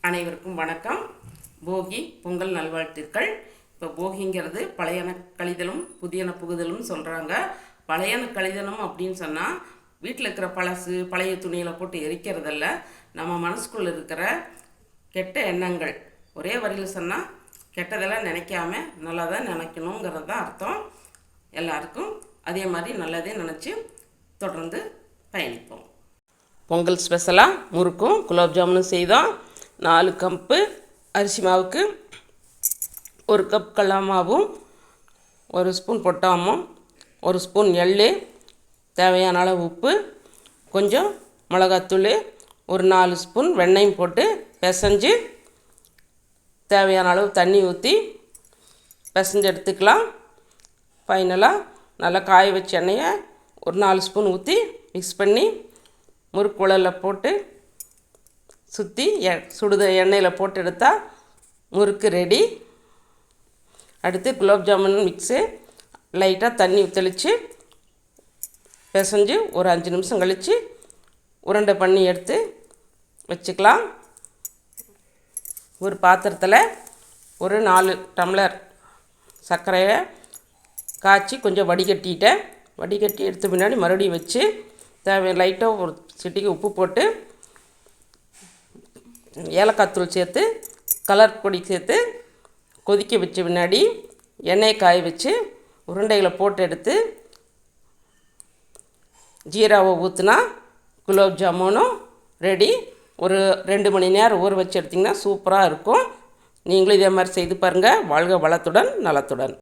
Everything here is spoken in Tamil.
அனைவருக்கும் வணக்கம். போகி பொங்கல் நல்வாழ்த்துக்கள். இப்போ போகிங்கிறது பழையன கழிதலும் புதியன புகுதலும் சொல்கிறாங்க. பழையன கழிதலும் அப்படின்னு சொன்னால் வீட்டில் இருக்கிற பழசு பழைய துணியில் போட்டு எரிக்கிறதில்ல, நம்ம மனசுக்குள்ளே இருக்கிற கெட்ட எண்ணங்கள். ஒரே வரியில் சொன்னால் கெட்டதெல்லாம் நினைக்காம நல்லதாக நினைக்கணுங்கிறது தான் அர்த்தம். எல்லாருக்கும் அதே மாதிரி நல்லதே நினச்சி தொடர்ந்து பயணிப்போம். பொங்கல் ஸ்பெஷலாக முறுக்கும் குலோப் ஜாமுனும் செய்தோம். 4 கப்பு அரிசி மாவுக்கு 1 கப் கடல மாவும் 1 ஸ்பூன் பொட்டாமும் 1 ஸ்பூன் எள், தேவையான அளவு உப்பு, கொஞ்சம் மிளகாத்தூள், ஒரு 4 ஸ்பூன் வெண்ணெயும் போட்டு பிசைஞ்சு தேவையான அளவு தண்ணி ஊற்றி பிசைஞ்சு எடுத்துக்கலாம். ஃபைனலாக நல்லா காய வச்ச எண்ணெயை ஒரு 4 ஸ்பூன் ஊற்றி மிக்ஸ் பண்ணி முறுக்கு உலரில் போட்டு சுற்றி சுடுத எண்ணெயில் போட்டு எடுத்தால் முறுக்கு ரெடி. அடுத்து குலோப் ஜாமுன் மிக்ஸு லைட்டாக தண்ணி தெளித்து பிசைஞ்சு ஒரு 5 நிமிஷம் கழித்து உருண்டை பண்ணி எடுத்து வச்சுக்கலாம். ஒரு பாத்திரத்தில் ஒரு 4 டம்ளர் சர்க்கரையை காய்ச்சி கொஞ்சம் வடிகட்டி எடுத்த பின்னாடி மறுபடியும் வச்சு லைட்டாக ஒரு சிட்டிக்கு உப்பு போட்டு ஏலக்காய் தூள் சேர்த்து கலர் பொடி சேர்த்து கொதிக்க வச்ச பின்னாடி எண்ணெயை காய வச்சு உருண்டைகளை போட்டு எடுத்து ஜீராவை ஊற்றினா குலோப் ஜாமுனும் ரெடி. ஒரு 2 மணி நேரம் ஊற வச்சு எடுத்திங்கன்னா சூப்பராக இருக்கும். நீங்களும் இதே மாதிரி செய்து பாருங்கள். வாழ்க வளத்துடன் நலத்துடன்.